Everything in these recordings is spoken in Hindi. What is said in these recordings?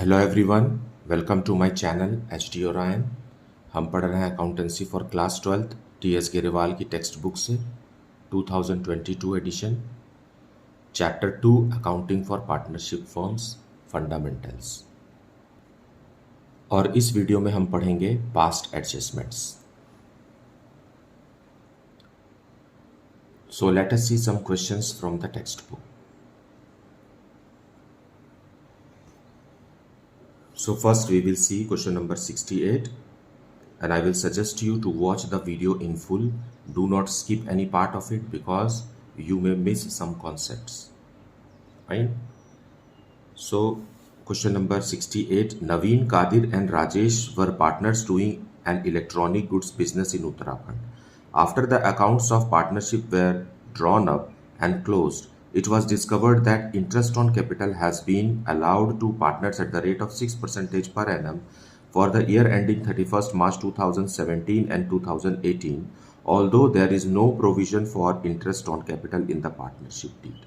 Hello everyone, welcome to my channel H D Orion. हम पढ़ रहे हैं accountancy for class 12 T S Grewal की टेक्स्ट बुक से 2022 edition, chapter 2 accounting for partnership firms fundamentals. और इस वीडियो में हम पढ़ेंगे past adjustments. So let us see some questions from the text book. So first we will see question number 68 and I will suggest you to watch the video in full. Do not skip any part of it because you may miss some concepts. Fine. So question number 68, Naveen, Kadir and Rajesh were partners doing an electronic goods business in Uttarakhand. After the accounts of partnership were drawn up and closed, it was discovered that interest on capital has been allowed to partners at the rate of 6% per annum for the year ending 31st March 2017 and 2018, although there is no provision for interest on capital in the partnership deed.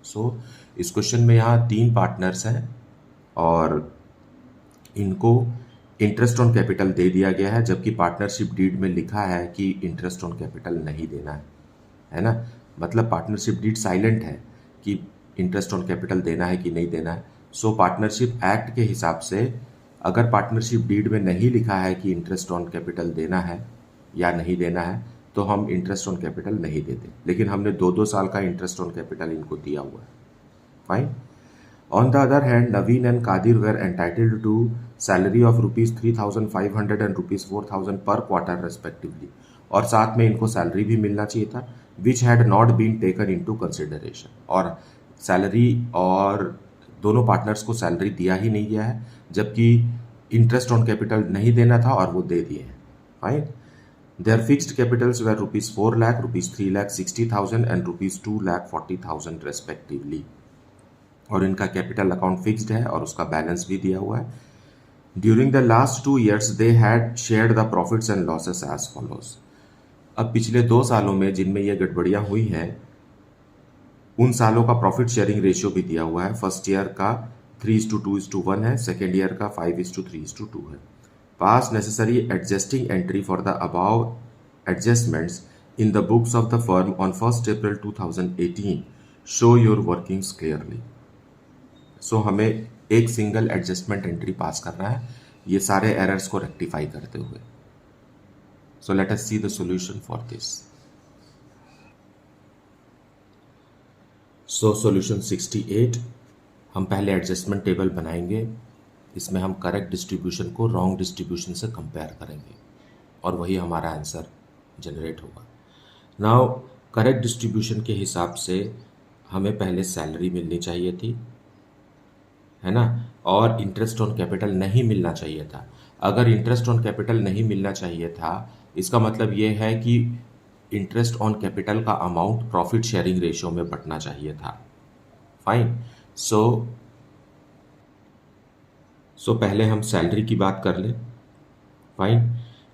So, इस क्वेश्चन में यहाँ 3 पार्टनर्स हैं और इनको इंटरेस्ट ऑन कैपिटल दे दिया गया है, जबकि पार्टनरशिप डीड में लिखा है कि इंटरेस्ट ऑन कैपिटल नहीं देना है ना। मतलब पार्टनरशिप डीड साइलेंट है कि इंटरेस्ट ऑन कैपिटल देना है कि नहीं देना है। सो पार्टनरशिप एक्ट के हिसाब से अगर पार्टनरशिप डीड में नहीं लिखा है कि इंटरेस्ट ऑन कैपिटल देना है या नहीं देना है तो हम इंटरेस्ट ऑन कैपिटल नहीं देते, लेकिन हमने 2-2 साल का इंटरेस्ट ऑन कैपिटल इनको दिया हुआ है। Fine. On the other hand, Naveen and Kadir were entitled to salary of rupees 3,500 and rupees 4,000 per quarter respectively, और साथ में इनको सैलरी भी मिलना चाहिए था, which had not been taken into consideration। और सैलरी और दोनों पार्टनर्स को सैलरी दिया ही नहीं गया है, जबकि इंटरेस्ट ऑन कैपिटल नहीं देना था और वो दे दिए हैं। Fine. Their fixed capitals were rupees 4 lakh, rupees 3,60,000 and rupees 2,40,000 respectively। और इनका कैपिटल अकाउंट फिक्स्ड है और उसका बैलेंस भी दिया हुआ है। During the last 2 years they had shared the profits and losses as follows. अब पिछले 2 सालों में जिनमें ये गड़बड़ियां हुई हैं उन सालों का प्रॉफिट शेयरिंग रेशियो भी दिया हुआ है। फर्स्ट ईयर का 3:2:1 है, सेकेंड ईयर का 5:3:2 है। Pass necessary adjusting entry for the above adjustments in the books of the firm on 1 April 2018 show your workings clearly. So हमें एक सिंगल एडजस्टमेंट एंट्री पास करना है ये सारे एरर्स को रेक्टिफाई करते हुए। सो let us see the solution for this. So solution 68, हम पहले एडजस्टमेंट टेबल बनाएंगे। इसमें हम करेक्ट डिस्ट्रीब्यूशन को रॉन्ग डिस्ट्रीब्यूशन से कंपेयर करेंगे और वही हमारा आंसर जनरेट होगा। नाउ करेक्ट डिस्ट्रीब्यूशन के हिसाब से हमें पहले सैलरी मिलनी चाहिए थी, है ना, और इंटरेस्ट ऑन कैपिटल नहीं मिलना चाहिए था। अगर इंटरेस्ट ऑन कैपिटल नहीं मिलना चाहिए था इसका मतलब ये है कि इंटरेस्ट ऑन कैपिटल का अमाउंट प्रॉफिट शेयरिंग रेशियो में बंटना चाहिए था। फाइन। सो पहले हम सैलरी की बात कर लें। फाइन।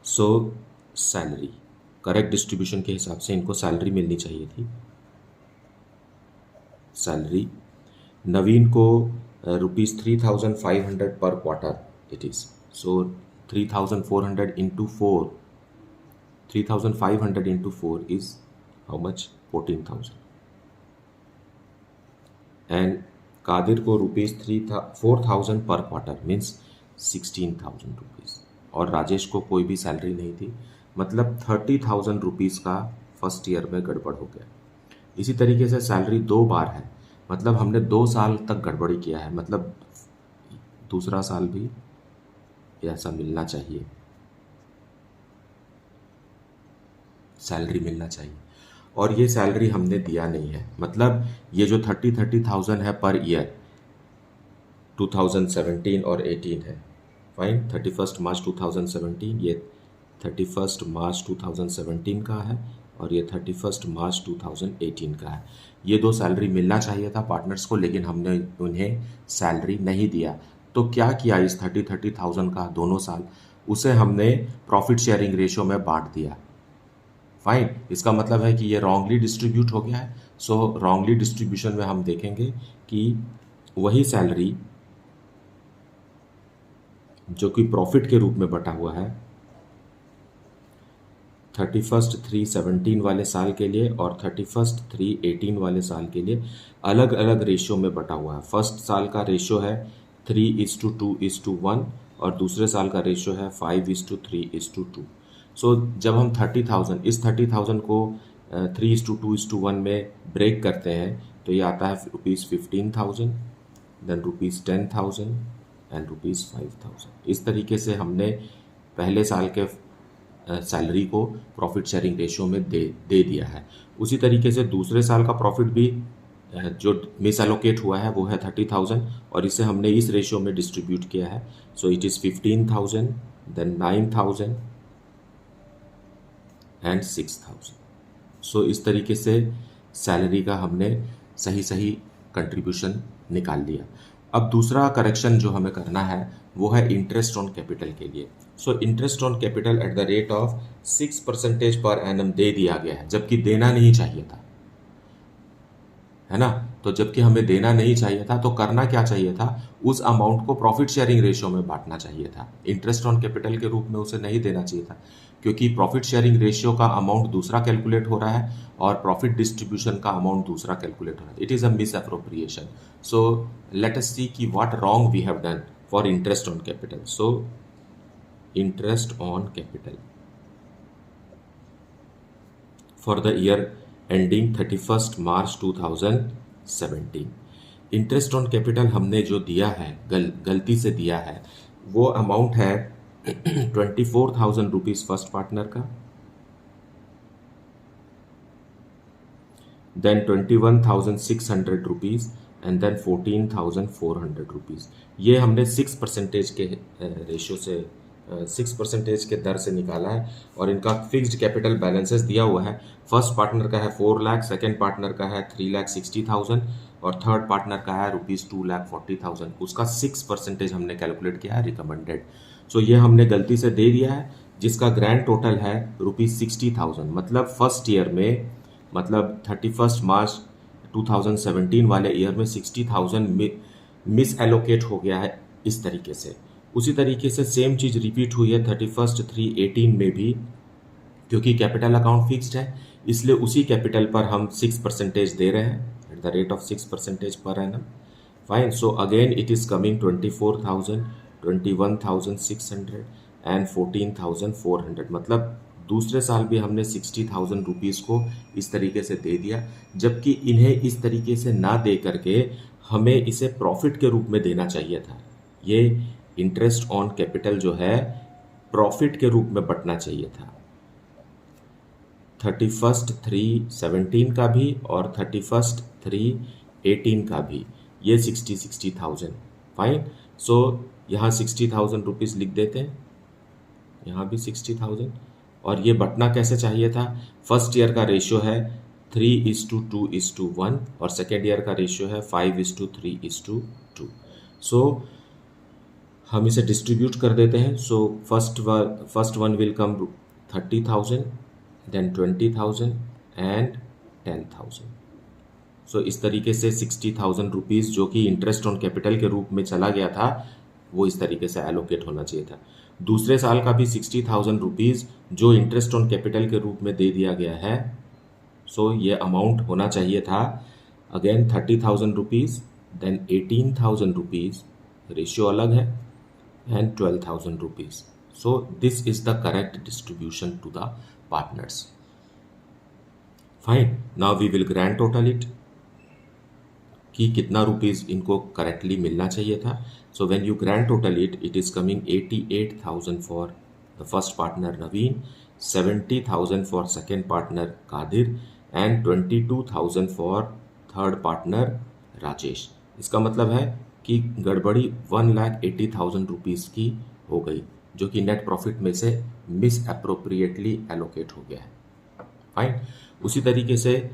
सो सैलरी करेक्ट डिस्ट्रीब्यूशन के हिसाब से इनको सैलरी मिलनी चाहिए थी। सैलरी नवीन को rupees 3,500 per quarter it is, so 3,400 into 4, 3,500 into 4 is how much? 14,000। and Kadir को rupees 4,000 per quarter means 16,000 rupees, और राजेश को कोई भी सैलरी नहीं थी, मतलब 30,000 रुपीज़ का फर्स्ट ईयर में गड़बड़ हो गया। इसी तरीके से सैलरी 2 बार है, मतलब हमने 2 साल तक गड़बड़ी किया है, मतलब दूसरा साल भी ऐसा मिलना चाहिए, सैलरी मिलना चाहिए, और ये सैलरी हमने दिया नहीं है। मतलब ये जो 30,000 है पर ईयर 2017 और 18 है। फाइन। 31 मार्च 2017, ये 31 मार्च 2017 का है और ये 31 मार्च 2018 का है। ये 2 सैलरी मिलना चाहिए था पार्टनर्स को, लेकिन हमने उन्हें सैलरी नहीं दिया। तो क्या किया इस 30,000 का दोनों साल, उसे हमने प्रॉफिट शेयरिंग रेशियो में बांट दिया। फाइन। इसका मतलब है कि ये रॉन्गली डिस्ट्रीब्यूट हो गया है। सो रॉन्गली डिस्ट्रीब्यूशन में हम देखेंगे कि वही सैलरी जो कि प्रॉफिट के रूप में बटा हुआ है 31/3/17 वाले साल के लिए और 31/3/18 वाले साल के लिए अलग अलग रेशियो में बटा हुआ है। फर्स्ट साल का रेशियो है 3:2:1 और दूसरे साल का रेशियो है 5:3:2। सो जब हम 30,000 इस 30,000 को 3:2:1 में ब्रेक करते हैं तो ये आता है ₹15,000, देन ₹10,000 एंड ₹5,000। इस तरीके से हमने पहले साल के सैलरी को प्रॉफिट शेयरिंग रेशियो में दे दिया है। उसी तरीके से दूसरे साल का प्रॉफिट भी जो मिस एलोकेट हुआ है वो है 30,000 और इसे हमने इस रेशियो में डिस्ट्रीब्यूट किया है। So it is 15,000, then 9,000 and 6,000। सो इस तरीके से सैलरी का हमने सही सही कंट्रीब्यूशन निकाल लिया। अब दूसरा करेक्शन जो हमें करना है वो है इंटरेस्ट ऑन कैपिटल के लिए। सो interest on capital at the rate of 6% per annum दे दिया गया है, जबकि देना नहीं चाहिए था, है ना। तो जबकि हमें देना नहीं चाहिए था तो करना क्या चाहिए था, उस अमाउंट को प्रॉफिट शेयरिंग रेशियो में बांटना चाहिए था। इंटरेस्ट ऑन कैपिटल के रूप में उसे नहीं देना चाहिए था, क्योंकि प्रॉफिट शेयरिंग रेशियो का अमाउंट दूसरा कैलकुलेट हो रहा है और प्रॉफिट डिस्ट्रीब्यूशन का अमाउंट दूसरा कैलकुलेट हो रहा है। It is a misappropriation. So let us see कि what wrong we have done for interest on capital. So interest on capital for the year ending 31 March 2017। Interest on capital हमने जो दिया है गलती से दिया है वो अमाउंट है 24,000 रुपीज़ फर्स्ट पार्टनर का, then 21,600 rupees and then 14,400 rupees. ये हमने 6% के रेशियो से 6% के दर से निकाला है और इनका फिक्स्ड कैपिटल बैलेंसेस दिया हुआ है। फर्स्ट पार्टनर का है 4 लाख, सेकेंड पार्टनर का है 3,60,000 और थर्ड पार्टनर का है ₹2,40,000। उसका 6% हमने कैलकुलेट किया है रिकमेंडेड। सो ये हमने गलती से दे दिया है, जिसका ग्रैंड टोटल है ₹60,000। मतलब फर्स्ट ईयर में, मतलब 31 मार्च 2017 वाले ईयर में 60,000 मिस एलोकेट हो गया है इस तरीके से। उसी तरीके से सेम चीज़ रिपीट हुई है 31/3/18 में भी, क्योंकि कैपिटल अकाउंट फिक्स्ड है इसलिए उसी कैपिटल पर हम 6% दे रहे हैं at the rate of 6% per annum. Fine. So again it is coming 24,000, 21,600 and 14,400। मतलब दूसरे साल भी हमने 60,000 रुपीज़ को इस तरीके से दे दिया, जबकि इन्हें इस तरीके से ना दे करके हमें इसे प्रॉफिट के रूप में देना चाहिए था। ये इंटरेस्ट ऑन कैपिटल जो है प्रॉफिट के रूप में बटना चाहिए था। 31/3/17 का भी और 31/3/18 का भी, ये 60,000। फाइन। सो यहाँ 60,000 रुपीज़ लिख देते हैं, यहाँ भी 60,000। और ये बटना कैसे चाहिए था, फर्स्ट ईयर का रेशियो है 3:2:1 और सेकेंड ईयर का रेशियो है 5:3:2। सो हम इसे डिस्ट्रीब्यूट कर देते हैं। So first one will come 30,000, then 20,000 and 10,000। सो इस तरीके से 60,000 रुपीज़ जो कि इंटरेस्ट ऑन कैपिटल के रूप में चला गया था वो इस तरीके से एलोकेट होना चाहिए था। दूसरे साल का भी 60,000 रुपीज़ जो इंटरेस्ट ऑन कैपिटल के रूप में दे दिया गया है। सो ये अमाउंट होना चाहिए था again 30,000 rupees, then 18,000 rupees, ratio अलग है, and 12,000 rupees. So this is the correct distribution to the partners. Fine. Now we will grand total it कि कितना रुपीज़ इनको करेक्टली मिलना चाहिए था। So when you grand total it, it is coming 88,000 for the first partner Naveen, 70,000 for second partner Kadir and 22,000 for third partner Rajesh. इसका मतलब है कि गड़बड़ी 1,80,000 रुपीज़ की हो गई, जो कि नेट प्रॉफिट में से मिस अप्रोप्रिएटली एलोकेट हो गया है। फाइन। उसी तरीके से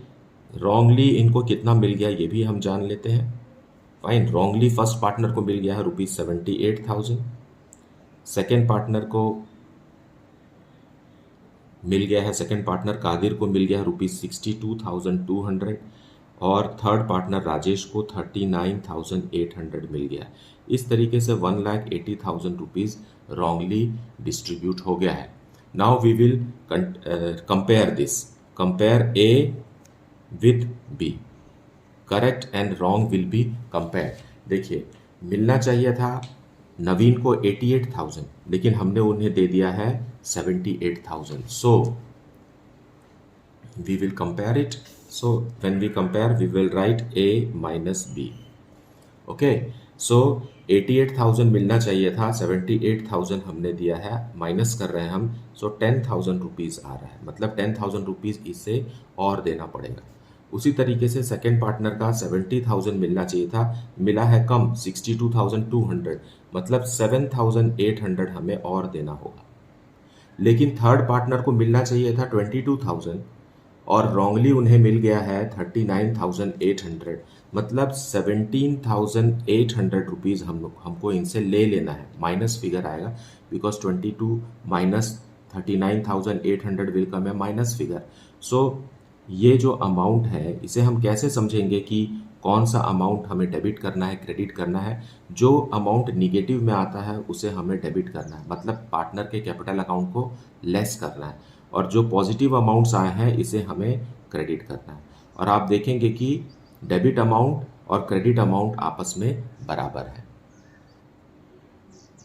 रॉन्गली इनको कितना मिल गया ये भी हम जान लेते हैं। फाइन। रॉन्गली फर्स्ट पार्टनर को मिल गया है ₹78,000, सेकेंड पार्टनर को मिल गया है, सेकेंड पार्टनर कादिर को मिल गया है ₹62,200 और थर्ड पार्टनर राजेश को 39,800 मिल गया। इस तरीके से 1,80,000 रुपीज़ रॉन्गली डिस्ट्रीब्यूट हो गया है। Now we will compare this, compare A with B, correct and wrong will be compare. देखिए, मिलना चाहिए था नवीन को 88,000, लेकिन हमने उन्हें दे दिया है 78,000। सो we will compare it. So when we compare, we will write A minus B. Okay, so 88,000 मिलना चाहिए था, 78,000 हमने दिया है, माइनस कर रहे हैं हम, so 10,000 रुपीज़ आ रहा है, मतलब 10,000 रुपीज़ इसे और देना पड़ेगा। उसी तरीके से सेकेंड पार्टनर का 70,000 मिलना चाहिए था, मिला है कम 62,200, मतलब 7,800 हमें और देना होगा। लेकिन थर्ड पार्टनर को मिलना चाहिए था 22,000 और रॉन्गली उन्हें मिल गया है 39,800, मतलब 17,800 रुपीज़ हमको इनसे ले लेना है। माइनस फिगर आएगा बिकॉज 22 माइनस 39,800 विल कम है माइनस फिगर। सो ये जो अमाउंट है इसे हम कैसे समझेंगे कि कौन सा अमाउंट हमें डेबिट करना है, क्रेडिट करना है। जो अमाउंट निगेटिव में आता है उसे हमें डेबिट करना है, मतलब पार्टनर के कैपिटल अकाउंट को लेस करना है, और जो पॉजिटिव अमाउंट्स आए हैं इसे हमें क्रेडिट करना है। और आप देखेंगे कि डेबिट अमाउंट और क्रेडिट अमाउंट आपस में बराबर है,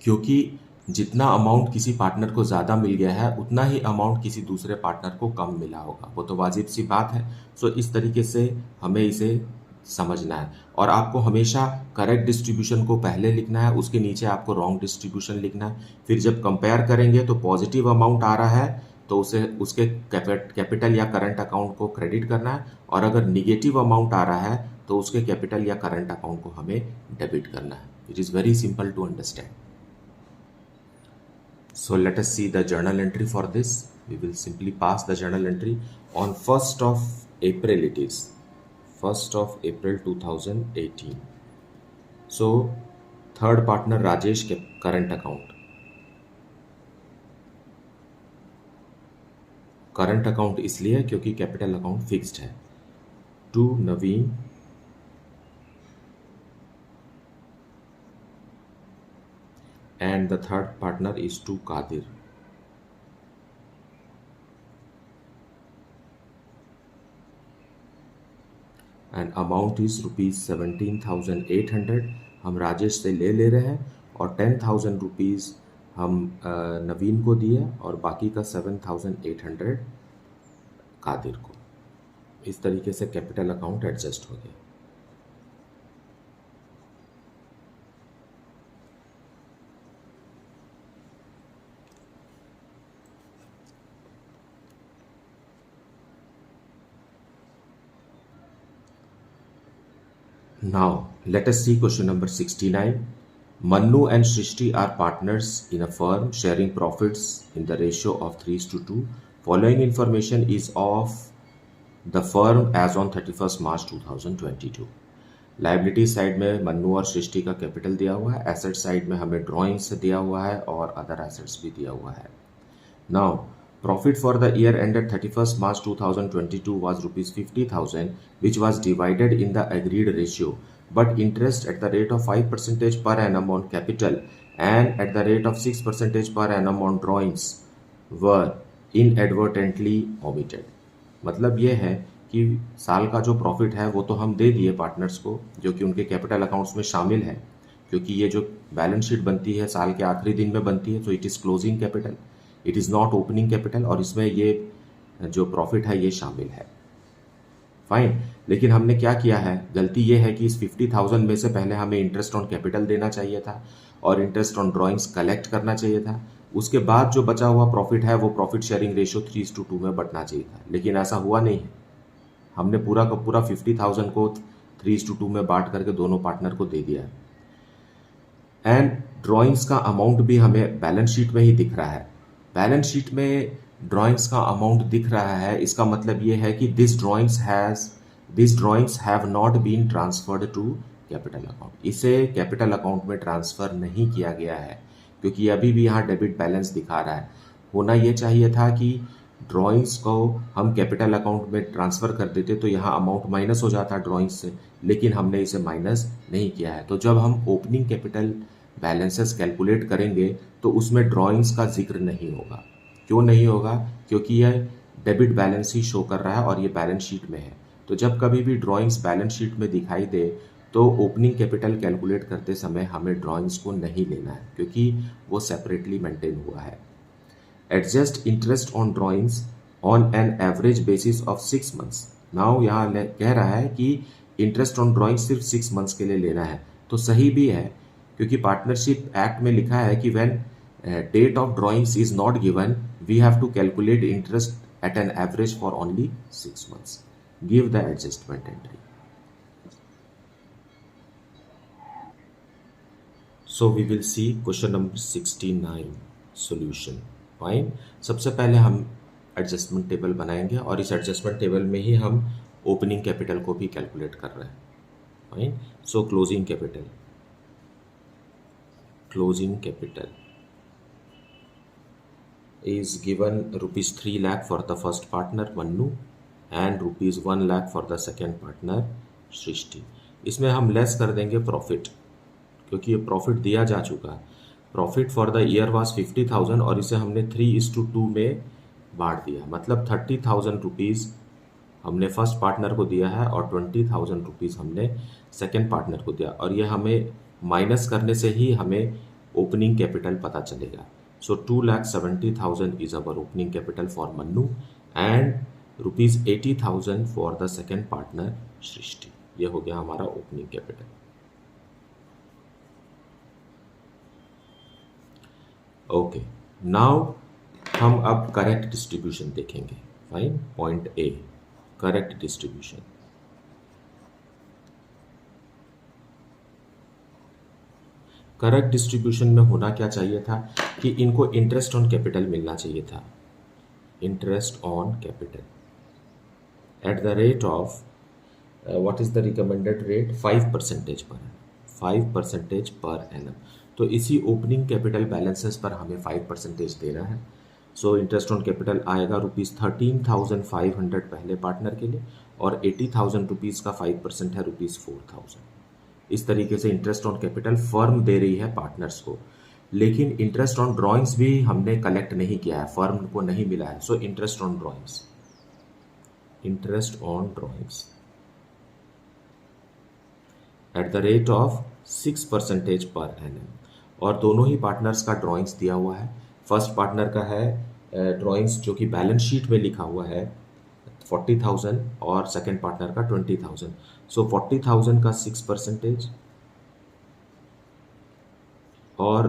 क्योंकि जितना अमाउंट किसी पार्टनर को ज़्यादा मिल गया है उतना ही अमाउंट किसी दूसरे पार्टनर को कम मिला होगा, वो तो वाजिब सी बात है। सो इस तरीके से हमें इसे समझना है, और आपको हमेशा करेक्ट डिस्ट्रीब्यूशन को पहले लिखना है, उसके नीचे आपको रॉन्ग डिस्ट्रीब्यूशन लिखना है। फिर जब कंपेयर करेंगे तो पॉजिटिव अमाउंट आ रहा है तो उसे उसके कैपिटल या करंट अकाउंट को क्रेडिट करना है, और अगर निगेटिव अमाउंट आ रहा है तो उसके कैपिटल या करंट अकाउंट को हमें डेबिट करना है। It is very simple to understand. So let us see the journal entry for this. We will simply pass the journal entry on 1st of April. It is 1st of April 2018. So third partner Rajesh के current account. करंट अकाउंट इसलिए क्योंकि कैपिटल अकाउंट फिक्स्ड है। To Naveen and the third partner is to Kadir. And amount is rupees 17,800 हम राजेश से ले रहे हैं, और 10,000 रुपीज़ हम नवीन को दिए, और बाकी का 7,800 कादिर को। इस तरीके से कैपिटल अकाउंट एडजस्ट हो गया। Now let us see question number 69. Mannu and Shrishti are partners in a firm sharing profits in the ratio of 3:2. Following information is of the firm as on 31st March 2022. Liability side में मन्नू और सृष्टि का कैपिटल दिया हुआ है, एसेट साइड में हमें ड्राइंग्स दिया हुआ है और अदर एसेट्स भी दिया हुआ है। Now profit for the year ended 31st March 2022 was rupees 50,000, which was divided in the agreed ratio, but interest at the rate of 5% per annum on capital and at the rate of 6% per annum on drawings were inadvertently omitted. मतलब ये है कि साल का जो प्रॉफिट है वो तो हम दे दिए पार्टनर्स को, जो कि उनके कैपिटल अकाउंट्स में शामिल है, क्योंकि ये जो बैलेंस शीट बनती है साल के आखिरी दिन में बनती है, तो it is closing capital, it is not opening capital, और इसमें ये जो प्रॉफिट है ये शामिल है। फाइन, लेकिन हमने क्या किया है, गलती ये है कि इस 50,000 में से पहले हमें इंटरेस्ट ऑन कैपिटल देना चाहिए था और इंटरेस्ट ऑन ड्राइंग्स कलेक्ट करना चाहिए था। उसके बाद जो बचा हुआ प्रॉफिट है वो प्रॉफिट शेयरिंग रेशियो 3:2 में बंटना चाहिए था, लेकिन ऐसा हुआ नहीं है। हमने पूरा का पूरा 50,000 को 3:2 में बांट करके दोनों पार्टनर को दे दिया है। एंड ड्राइंग्स का अमाउंट भी हमें बैलेंस शीट में ही दिख रहा है। बैलेंस शीट में ड्राइंग्स का अमाउंट दिख रहा है, इसका मतलब ये है कि this drawings have not been transferred to capital account. इसे कैपिटल अकाउंट में ट्रांसफर नहीं किया गया है, क्योंकि अभी भी यहाँ डेबिट बैलेंस दिखा रहा है। होना ये चाहिए था कि ड्राइंग्स को हम कैपिटल अकाउंट में ट्रांसफ़र कर देते तो यहाँ अमाउंट माइनस हो जाता ड्राइंग्स से, लेकिन हमने इसे माइनस नहीं किया है। तो जब हम ओपनिंग कैपिटल बैलेंसेस कैलकुलेट करेंगे तो उसमें ड्राइंग्स का जिक्र नहीं होगा। क्यों नहीं होगा? क्योंकि यह डेबिट बैलेंस ही शो कर रहा है और ये बैलेंस शीट में है। तो जब कभी भी ड्राइंग्स बैलेंस शीट में दिखाई दे तो ओपनिंग कैपिटल कैलकुलेट करते समय हमें ड्राइंग्स को नहीं लेना है, क्योंकि वो सेपरेटली मेंटेन हुआ है। Adjust interest on drawings on an average basis of 6 months. Now यहाँ कह रहा है कि इंटरेस्ट ऑन ड्राइंग सिर्फ 6 मंथ्स के लिए लेना है, तो सही भी है, क्योंकि पार्टनरशिप एक्ट में लिखा है कि when date of drawings is not given we have to calculate interest at an average for only 6 months. Give the adjustment entry. So we will see question number 69 solution. Fine. सबसे पहले हम एडजस्टमेंट टेबल बनाएंगे और इस एडजस्टमेंट टेबल में ही हम ओपनिंग कैपिटल को भी कैलकुलेट कर रहे हैं। Fine. So closing capital is given rupees 3 lakh for the first partner Mannu and rupees 1 lakh for the second partner सृष्टि। इसमें हम लेस कर देंगे प्रॉफिट, क्योंकि ये प्रॉफिट दिया जा चुका है। Profit for the year was 50,000 और इसे हमने 3:2 में बांट दिया, मतलब 30,000 रुपीज़ हमने फर्स्ट पार्टनर को दिया है और 20,000 रुपीज़ हमने सेकेंड पार्टनर को दिया, और ये हमें माइनस करने से ही हमें ओपनिंग कैपिटल पता चलेगा। So 2,70,000 is our opening capital for Mannu and ₹80,000 for the second partner Srishti. ये हो गया हमारा ओपनिंग कैपिटल। ओके, नाउ हम अब करेक्ट डिस्ट्रीब्यूशन देखेंगे। Fine. Point A, correct distribution. Correct distribution में होना क्या चाहिए था कि इनको इंटरेस्ट ऑन कैपिटल मिलना चाहिए था। Interest on capital at the rate of what is the recommended rate 5% per annum. 5% per annum. तो इसी ओपनिंग कैपिटल बैलेंसेस पर हमें 5% देना है। सो इंटरेस्ट ऑन कैपिटल आएगा ₹13,500 पहले पार्टनर के लिए और 80,000 रुपीज़ का 5% है ₹4,000। इस तरीके से इंटरेस्ट ऑन कैपिटल फर्म दे रही है पार्टनर्स को, लेकिन इंटरेस्ट ऑन ड्राइंग्स भी हमने कलेक्ट नहीं किया है, फर्म को नहीं मिला है। सो interest on drawings at the rate of 6% per annum, और दोनों ही पार्टनर्स का ड्राइंग्स दिया हुआ है। फर्स्ट पार्टनर का है ड्राइंग्स जो कि बैलेंस शीट में लिखा हुआ है 40,000 और सेकेंड पार्टनर का 20,000। सो 40,000 का 6% और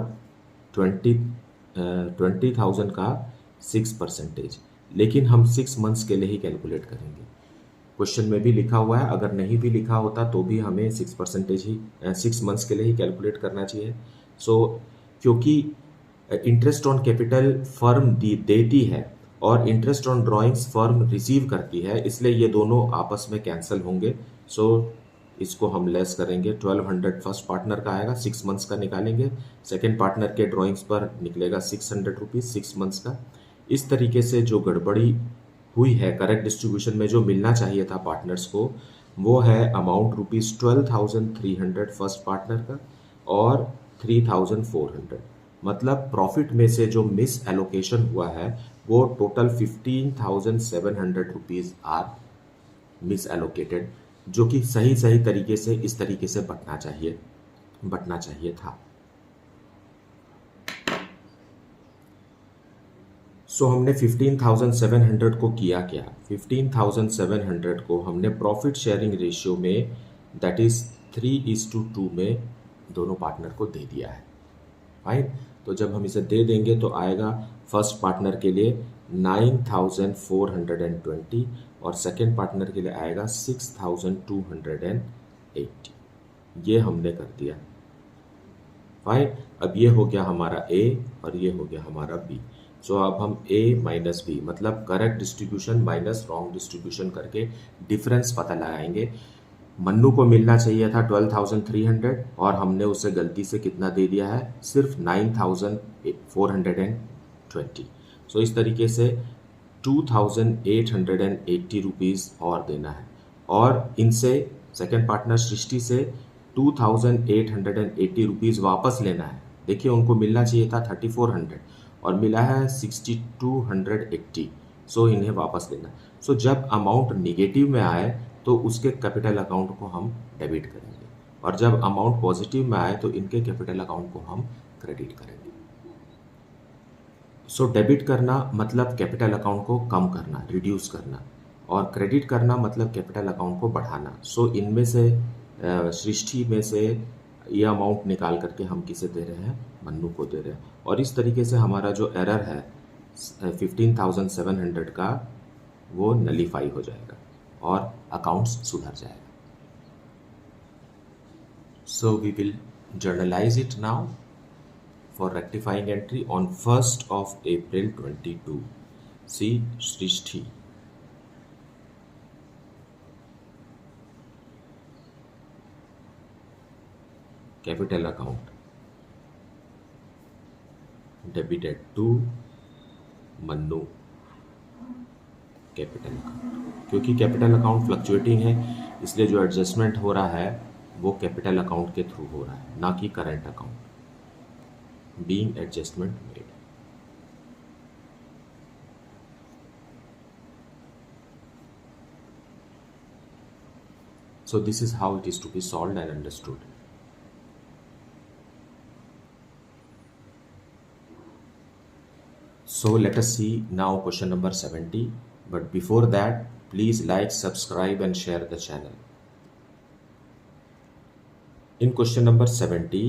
20,000 का 6%, लेकिन हम 6 मंथ्स के लिए ही कैलकुलेट करेंगे। क्वेश्चन में भी लिखा हुआ है, अगर नहीं भी लिखा होता तो भी हमें 6% ही 6 मंथ्स के लिए ही कैलकुलेट करना चाहिए। सो क्योंकि इंटरेस्ट ऑन कैपिटल फर्म देती है और interest on drawings firm receive करती है, इसलिए ये दोनों आपस में कैंसिल होंगे। सो इसको हम लेस करेंगे। 1200 फर्स्ट पार्टनर का आएगा, 6 मंथ्स का निकालेंगे। सेकेंड पार्टनर के ड्राइंग्स पर निकलेगा 600 रुपीज़ 6 मंथ्स का। इस तरीके से जो गड़बड़ी हुई है करेक्ट डिस्ट्रीब्यूशन में, जो मिलना चाहिए था पार्टनर्स को, वो है अमाउंट ₹12,300 फर्स्ट पार्टनर का और 3,400। मतलब प्रॉफिट में से जो मिस एलोकेशन हुआ है वो total 15,700 rupees are misallocated, जो कि सही तरीके से इस तरीके से बटना चाहिए था। सो हमने 15,700 को किया क्या? 15,700 को हमने प्रॉफिट शेयरिंग रेशियो में, दैट इज 3:2 में दोनों पार्टनर को दे दिया है। फाइन। तो जब हम इसे दे देंगे तो आएगा फर्स्ट पार्टनर के लिए 9,420 और सेकेंड पार्टनर के लिए आएगा 6,280। ये हमने कर दिया। फाइन। अब ये हो गया हमारा ए और ये हो गया हमारा बी। सो अब हम ए माइनस बी, मतलब correct distribution minus wrong distribution करके डिफरेंस पता लगाएंगे। मन्नू को मिलना चाहिए था 12,300 और हमने उसे गलती से कितना दे दिया है, सिर्फ 9,420। सो इस तरीके से 2880 रुपीज़ और देना है, और इनसे सेकंड पार्टनर सृष्टि से 2880 रुपीज़ वापस लेना है। देखिए उनको मिलना चाहिए था 3400 और मिला है 6280, सो इन्हें वापस लेना है। सो जब अमाउंट निगेटिव में आए तो उसके कैपिटल अकाउंट को हम डेबिट करेंगे, और जब अमाउंट पॉजिटिव में आए तो इनके कैपिटल अकाउंट को हम क्रेडिट करेंगे। सो डेबिट करना मतलब कैपिटल अकाउंट को कम करना, रिड्यूस करना, और क्रेडिट करना मतलब कैपिटल अकाउंट को बढ़ाना। सो इनमें से सृष्टि में से ये अमाउंट निकाल करके हम किसे दे रहे हैं, मन्नू को दे रहे हैं, और इस तरीके से हमारा जो एरर है 15,700 का वो नलीफाई हो जाएगा और अकाउंट्स सुधर जाएगा। So we will journalise it now for rectifying entry on 1st of April 22. See Srishti. Capital account debited to Mannu capital account. क्योंकि कैपिटल अकाउंट फ्लक्चुएटिंग है इसलिए जो एडजस्टमेंट हो रहा है वो कैपिटल अकाउंट के थ्रू हो रहा है, ना कि current account. being adjustment made. So this is how it is to be solved and understood. So let us see now question number 70, but before that please like, subscribe and share the channel. In question number 70,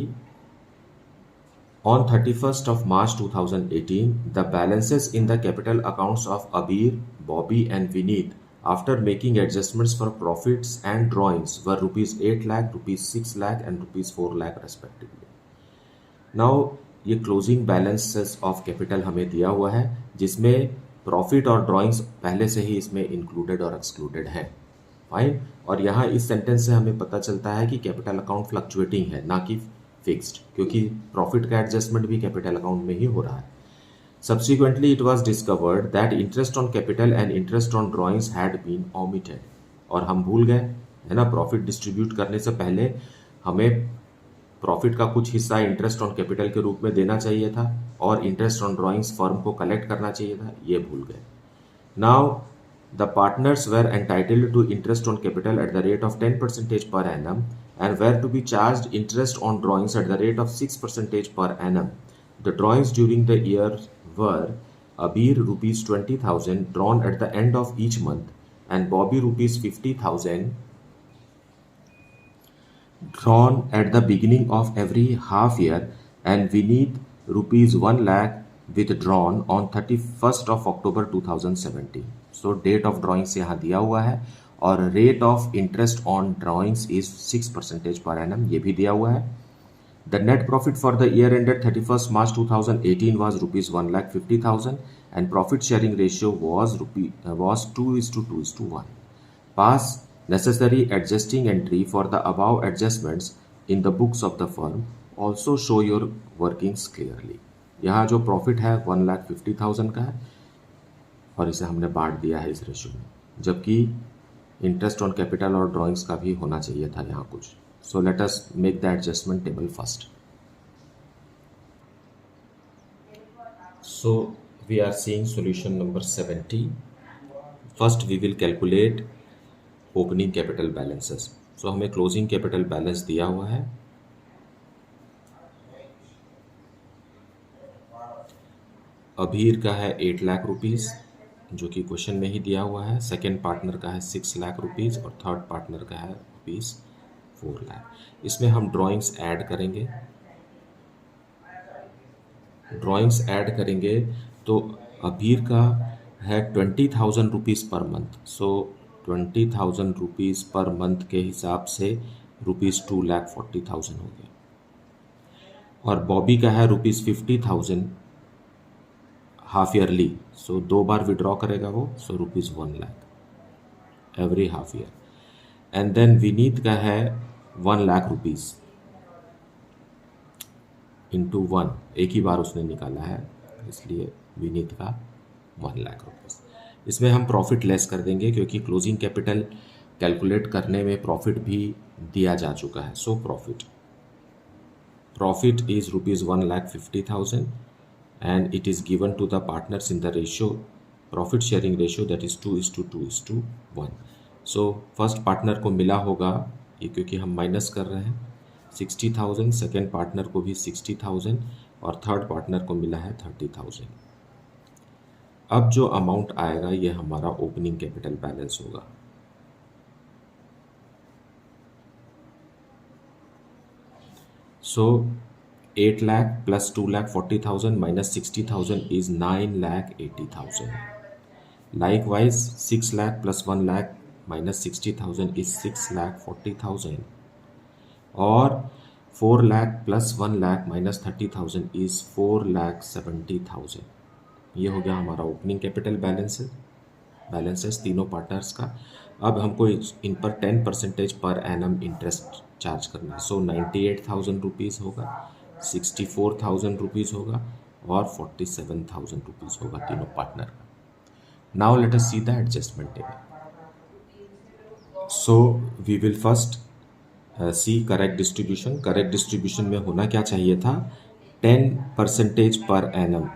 on 31st of March 2018, the balances in the capital accounts of Abir, Bobby and Vineet after making adjustments for profits and drawings were rupees 8 lakh, rupees 6 lakh and rupees 4 lakh respectively. Now ये क्लोजिंग बैलेंसेस ऑफ कैपिटल हमें दिया हुआ है जिसमें प्रॉफिट और ड्राइंग्स पहले से ही इसमें इंक्लूडेड और एक्सक्लूडेड है। फाइन। और यहाँ इस सेंटेंस से हमें पता चलता है कि कैपिटल अकाउंट फ्लक्चुएटिंग है, ना कि फिक्स्ड, क्योंकि प्रॉफिट का एडजस्टमेंट भी कैपिटल अकाउंट में ही हो रहा है। Subsequently it was discovered that interest on capital and interest on drawings had been omitted. और हम भूल गए है ना, प्रॉफिट डिस्ट्रीब्यूट करने से पहले हमें प्रॉफिट का कुछ हिस्सा इंटरेस्ट ऑन कैपिटल के रूप में देना चाहिए था और इंटरेस्ट ऑन ड्राइंग्स फर्म को कलेक्ट करना चाहिए था, ये भूल गए। Now the partners were entitled to interest on capital at the rate of 10% per annum and were to be charged interest on drawings at the rate of 6% per annum. The drawings during the year were Abir rupees 20,000 drawn at the end of each month and Bobby rupees 50,000 drawn at the beginning of every half year and Vineet rupees 1 lakh withdrawn on 31st of October 2017. So date of drawings यहाँ दिया हुआ है और rate of interest on drawings is 6% per annum, ये भी दिया हुआ है। The net profit for the year ended 31st March 2018 was rupees 1,50,000 and profit sharing ratio was 2:1. Pass necessary adjusting entry for the above adjustments in the books of the firm. Also show your workings clearly. यहाँ जो प्रॉफिट है 1,50,000 का है और इसे हमने बांट दिया है इस रेशियो में, जबकि इंटरेस्ट ऑन कैपिटल और ड्राइंग्स का भी होना चाहिए था यहाँ कुछ। So let us make the adjustment table first. So we are seeing solution number 70। First we will calculate opening capital balances. So हमें क्लोजिंग कैपिटल बैलेंस दिया हुआ है। अभीर का है 8 लाख रुपीज़ जो कि क्वेश्चन में ही दिया हुआ है। सेकेंड पार्टनर का है 6 लाख रुपीज़ और थर्ड पार्टनर का है रुपीज़ 4 लाख। इसमें हम ड्राइंग्स ऐड करेंगे। ड्राइंग्स ऐड करेंगे तो अभीर का है 20,000 रुपीज़ पर मंथ। सो 20,000 रुपीज़ पर मंथ के हिसाब से रुपीज़ 2,40,000 हो गया। और बॉबी का है रुपीज़ 50,000 हाफ ईयरली, सो 2 बार विड्रॉ करेगा वो, so rupees 1 lakh every half year. And then Vineet का है 1 लाख रुपीज़ इंटू 1, एक ही बार उसने निकाला है इसलिए विनीत का 1 लाख रुपीज़। इसमें हम प्रॉफिट लेस कर देंगे क्योंकि क्लोजिंग कैपिटल कैलकुलेट करने में प्रॉफिट भी दिया जा चुका है. So profit is ₹1,50,000 and it is given to the partners in the ratio profit sharing ratio that is 2:2:1. So first partner को मिला होगा, ये क्योंकि हम माइनस कर रहे हैं, 60,000, सेकेंड पार्टनर को भी 60,000 और थर्ड पार्टनर को मिला है 30,000. अब जो अमाउंट आएगा ये हमारा ओपनिंग कैपिटल बैलेंस होगा. सो 8 lakh plus 2,40,000 minus 60,000 is 9,80,000. Likewise, 6 lakh plus 1 lakh minus 60,000 is 6,40,000. और 4 lakh plus 1 lakh minus 30,000 is 4,70,000. ये हो गया हमारा ओपनिंग कैपिटल बैलेंसेस तीनों पार्टनर्स का. अब हमको इन पर 10% पर एनम इंटरेस्ट चार्ज करना है. सो 98,000 रुपीज़ होगा, 64,000 रुपीज़ होगा और 47,000 रुपीज़ होगा तीनों पार्टनर का. Now let us see the adjustment table. So we will first see correct distribution. Correct distribution में होना क्या चाहिए था, 10% पर एनम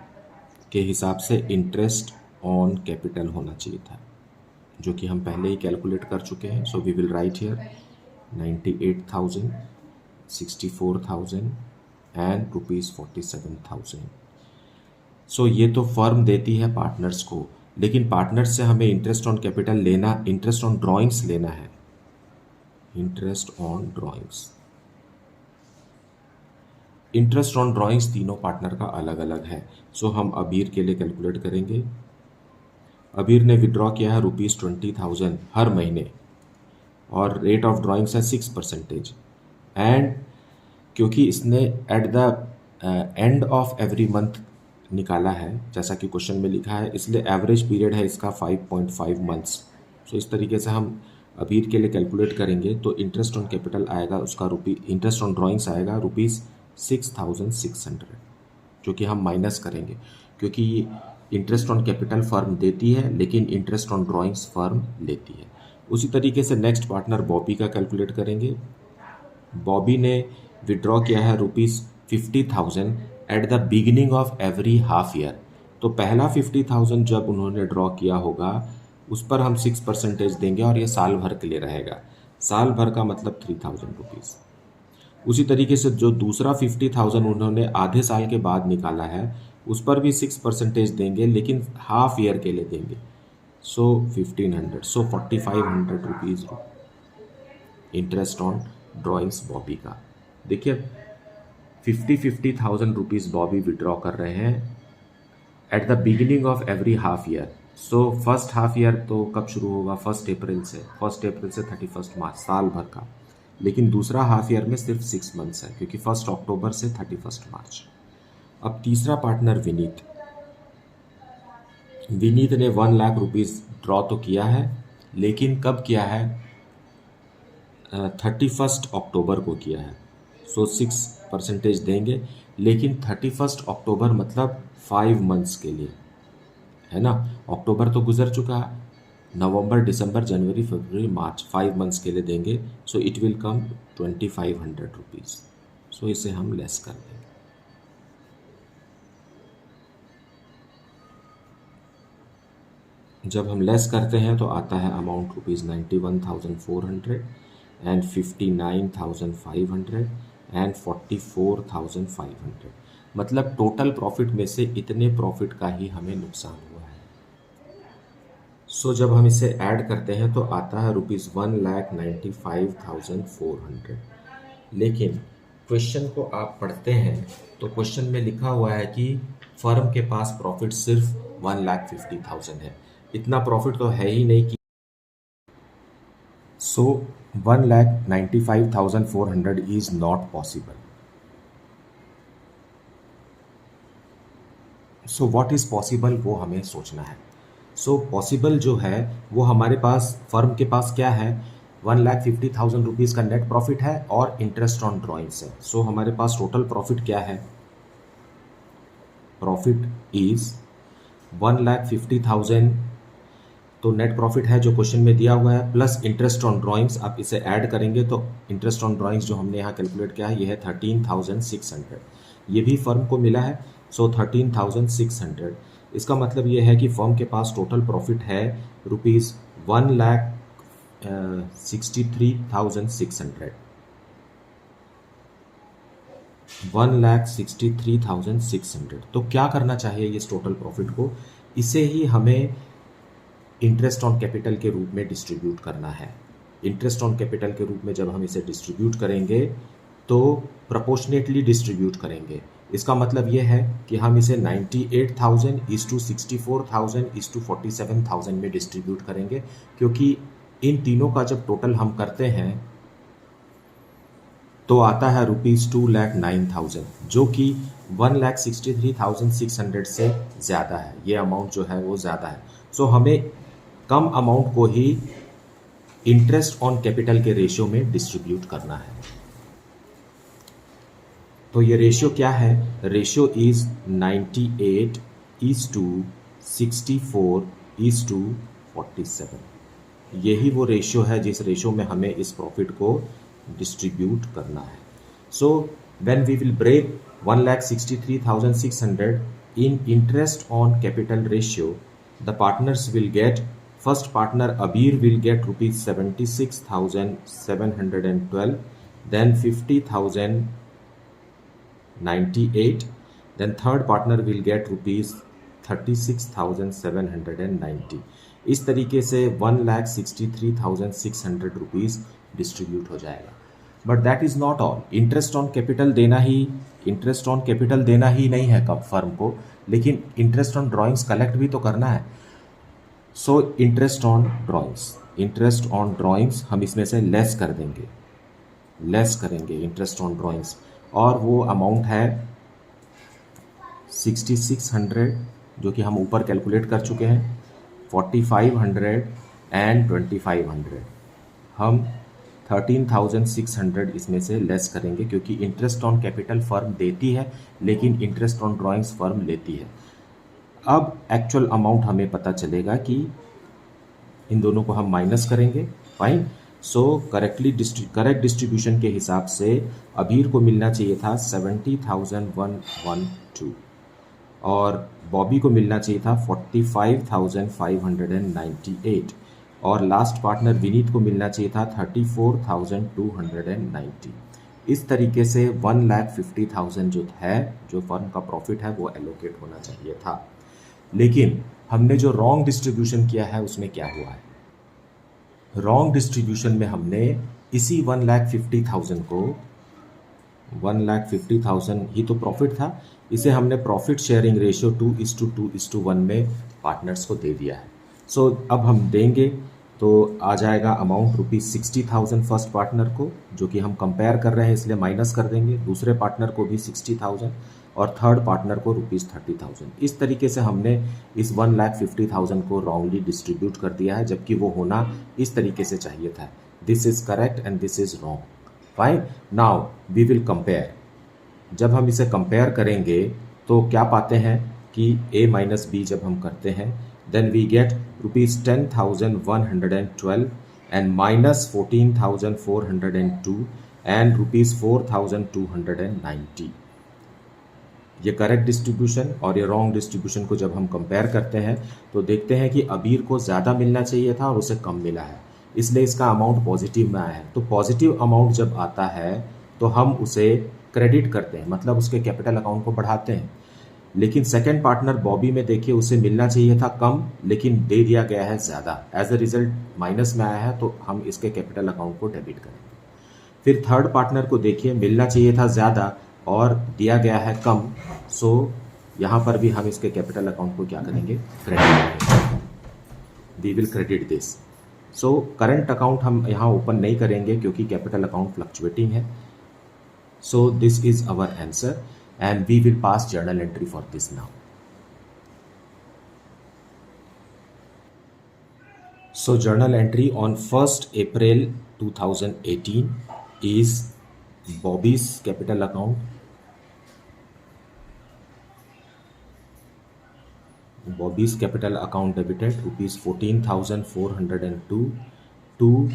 के हिसाब से इंटरेस्ट ऑन कैपिटल होना चाहिए था, जो कि हम पहले ही कैलकुलेट कर चुके हैं. So we will write here 98,000, 64,000 and ₹47,000. सो ये तो फर्म देती है पार्टनर्स को, लेकिन पार्टनर्स से हमें इंटरेस्ट ऑन कैपिटल लेना, इंटरेस्ट ऑन ड्रॉइंग्स लेना है. इंटरेस्ट ऑन ड्रॉइंग्स तीनों पार्टनर का अलग अलग है. सो हम अबीर के लिए कैलकुलेट करेंगे. अबीर ने विड्रॉ किया है ₹20,000 हर महीने और रेट ऑफ ड्रॉइंग्स है 6%. एंड क्योंकि इसने at the end of every month निकाला है जैसा कि क्वेश्चन में लिखा है, इसलिए एवरेज पीरियड है इसका 5.5 मंथ्स. सो इस तरीके से हम अबीर के लिए कैलकुलेट करेंगे तो इंटरेस्ट ऑन कैपिटल आएगा उसका इंटरेस्ट ऑन ड्रॉइंग्स आएगा ₹6,600, जो कि हम माइनस करेंगे क्योंकि इंटरेस्ट ऑन कैपिटल फर्म देती है लेकिन इंटरेस्ट ऑन ड्रॉइंग्स फर्म लेती है. उसी तरीके से नेक्स्ट पार्टनर बॉबी का कैलकुलेट करेंगे. बॉबी ने विड्रॉ किया है ₹50,000 at the beginning of every half year. तो पहला 50,000 जब उन्होंने ड्रॉ किया होगा उस पर हम 6% देंगे और ये साल भर के लिए रहेगा. साल भर का मतलब 3,000 रुपीज़. उसी तरीके से जो दूसरा 50,000 उन्होंने आधे साल के बाद निकाला है उस पर भी 6% देंगे लेकिन हाफ ईयर के लिए देंगे. सो 1,500, सो 4,500 rupees interest on drawings Bobby का. देखिए 50,000 रुपीज़ बॉबी विड्रॉ कर रहे हैं at the beginning of every half year. So first half year तो कब शुरू होगा, 1 अप्रैल से 31 मार्च, साल भर का. लेकिन दूसरा हाफ ईयर में सिर्फ 6 मंथ्स है क्योंकि 1 अक्टूबर से 31 मार्च. अब तीसरा पार्टनर विनीत ने 1 लाख रुपीज़ ड्रॉ तो किया है लेकिन कब किया है, 31 अक्टूबर को किया है. सो 6% देंगे लेकिन 31 अक्टूबर मतलब 5 मंथ्स के लिए है ना. अक्टूबर तो गुजर चुका है, नवंबर, दिसंबर, जनवरी, फरवरी, मार्च, 5 मंथ्स के लिए देंगे. So it will come 2,500 rupees. So इसे हम लेस कर देंगे. जब हम लेस करते हैं तो आता है अमाउंट ₹91,400 एंड 59,500 एंड 44,500. मतलब टोटल प्रॉफिट में से इतने प्रॉफिट का ही हमें नुकसान हुआ है. सो जब हम इसे ऐड करते हैं तो आता है ₹1,95,400. लेकिन क्वेश्चन को आप पढ़ते हैं तो क्वेश्चन में लिखा हुआ है कि फर्म के पास प्रॉफिट सिर्फ 1,50,000 है. इतना प्रॉफिट तो है ही नहीं कि सो 1,95,400 is not possible. So what is possible वो हमें सोचना है. सो पॉसिबल जो है वो हमारे पास फर्म के पास क्या है, 1,50,000 रुपीज़ का नेट प्रॉफिट है और इंटरेस्ट ऑन ड्रॉइंग्स है. सो हमारे पास टोटल प्रॉफिट क्या है, प्रॉफिट इज 1,50,000 तो नेट प्रॉफिट है जो क्वेश्चन में दिया हुआ है प्लस इंटरेस्ट ऑन ड्राइंग्स, आप इसे ऐड करेंगे तो इंटरेस्ट ऑन ड्राइंग्स जो हमने यहाँ कैलकुलेट किया है ये है 13,600, ये भी फर्म को मिला है। सो 13,600, इसका मतलब ये है कि फर्म के पास टोटल प्रॉफिट है रुपीज़ 1,63,600, 1,63,600। तो क्या करना चाहिए इस टोटल प्रॉफिट को, इसे ही हमें इंटरेस्ट ऑन कैपिटल के रूप में डिस्ट्रीब्यूट करना है। इंटरेस्ट ऑन कैपिटल के रूप में जब हम इसे डिस्ट्रीब्यूट करेंगे तो प्रोपोर्शनेटली डिस्ट्रीब्यूट करेंगे। इसका मतलब ये है कि हम इसे 98,000 इज टू 64,000 इज टू 47,000 में डिस्ट्रीब्यूट करेंगे, क्योंकि इन तीनों का जब टोटल हम करते हैं तो आता है रुपीज़ 2,09,000, जो कि 1,63,600 से ज़्यादा है। ये अमाउंट जो है वो ज़्यादा है। सो हमें कम अमाउंट को ही इंटरेस्ट ऑन कैपिटल के रेशियो में डिस्ट्रीब्यूट करना है। तो ये रेशियो क्या है, ratio is 98 is to 64 is to 47। यही वो रेशियो है जिस रेशियो में हमें इस प्रॉफिट को डिस्ट्रीब्यूट करना है। So when we will break 1,63,600 in interest on capital ratio, the partners will get, first partner Abir will get rupees 76,712, then 50,098, then third partner will get rupees 36,790। इस तरीके से 1,63,600 रुपीज़ डिस्ट्रीब्यूट हो जाएगा। But that is not all. Interest on capital देना ही नहीं है कब फर्म को, लेकिन इंटरेस्ट ऑन ड्राइंग्स कलेक्ट भी तो करना है। सो इंटरेस्ट ऑन ड्राइंग्स हम इसमें से लेस करेंगे इंटरेस्ट ऑन ड्राइंग्स, और वो अमाउंट है 6,600 जो कि हम ऊपर कैलकुलेट कर चुके हैं, 4,500 एंड 2,500। हम 13,600 इसमें से लेस करेंगे, क्योंकि इंटरेस्ट ऑन कैपिटल फर्म देती है लेकिन इंटरेस्ट ऑन ड्राइंग्स फर्म लेती है। अब एक्चुअल अमाउंट हमें पता चलेगा कि इन दोनों को हम माइनस करेंगे। फाइन। सो करेक्ट डिस्ट्रीब्यूशन के हिसाब से अबीर को मिलना चाहिए था 70,112 और बॉबी को मिलना चाहिए था 45,598 और लास्ट पार्टनर विनीत को मिलना चाहिए था 34,290। इस तरीके से 1,50,000 जो फर्म का प्रॉफिट है वो एलोकेट होना चाहिए था। लेकिन हमने जो रॉन्ग डिस्ट्रीब्यूशन किया है उसमें क्या हुआ है, रॉन्ग डिस्ट्रीब्यूशन में हमने इसी 1,50,000 को, 1,50,000 ही तो प्रॉफिट था, इसे हमने प्रॉफिट शेयरिंग रेशियो 2:2:1 में पार्टनर्स को दे दिया है। सो अब हम देंगे तो आ जाएगा अमाउंट ₹60,000 फर्स्ट पार्टनर को, जो कि हम कंपेयर कर रहे हैं इसलिए माइनस कर देंगे, दूसरे पार्टनर को भी 60,000 और थर्ड पार्टनर को ₹30,000। इस तरीके से हमने इस 1,50,000 को रॉन्गली डिस्ट्रीब्यूट कर दिया है, जबकि वो होना इस तरीके से चाहिए था। This is correct and this is wrong. Fine. Now we will compare. जब हम इसे कंपेयर करेंगे तो क्या पाते हैं कि a माइनस बी जब हम करते हैं then we get rupees 10,112 and minus 14,402 and rupees 4,290। ये करेक्ट डिस्ट्रीब्यूशन और ये रॉन्ग डिस्ट्रीब्यूशन को जब हम कंपेयर करते हैं तो देखते हैं कि अबीर को ज़्यादा मिलना चाहिए था और उसे कम मिला है, इसलिए इसका अमाउंट पॉजिटिव में आया है। तो पॉजिटिव अमाउंट जब आता है तो हम उसे क्रेडिट करते हैं, मतलब उसके कैपिटल अकाउंट को बढ़ाते हैं। लेकिन सेकंड पार्टनर बॉबी में देखिए उसे मिलना चाहिए था कम, लेकिन दे दिया गया है ज़्यादा, एज अ रिजल्ट माइनस में आया है, तो हम इसके कैपिटल अकाउंट को डेबिट करेंगे। फिर थर्ड पार्टनर को देखिए, मिलना चाहिए था ज़्यादा और दिया गया है कम, सो यहाँ पर भी हम इसके कैपिटल अकाउंट को क्या करेंगे, क्रेडिट करेंगे। We will credit this. So current account हम यहाँ ओपन नहीं करेंगे क्योंकि कैपिटल अकाउंट फ्लक्चुएटिंग है। So this is our answer and we will pass journal entry for this now. So journal entry on 1st April 2018 is Bobby's capital account. Bobby's capital account debited rupees 14,402 to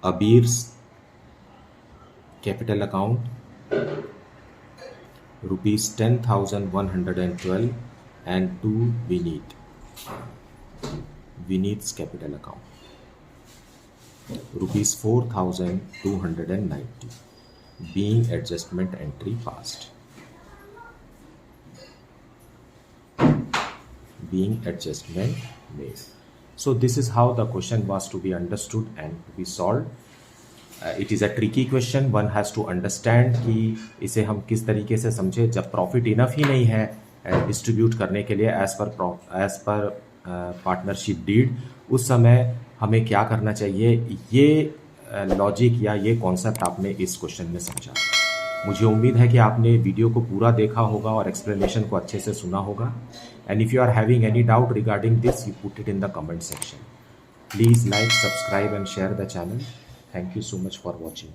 Abir's capital account rupees 10,112 and to Vineet's capital account rupees 4,290, being adjustment entry passed. Being adjustment made. So this is how the question was to be understood and to be solved. It is a tricky question. One has to understand कि इसे हम किस तरीके से समझे जब प्रॉफिट इनफ ही नहीं है डिस्ट्रीब्यूट करने के लिए एज पर पार्टनरशिप डीड, उस समय हमें क्या करना चाहिए, ये लॉजिक या ये कॉन्सेप्ट आपने इस क्वेश्चन में समझा. मुझे उम्मीद है कि आपने वीडियो को पूरा देखा होगा और एक्सप्लेनेशन को अच्छे से सुना होगा. And if you are having any doubt regarding this, you put it in the comment section. Please like, subscribe and share the channel. Thank you so much for watching.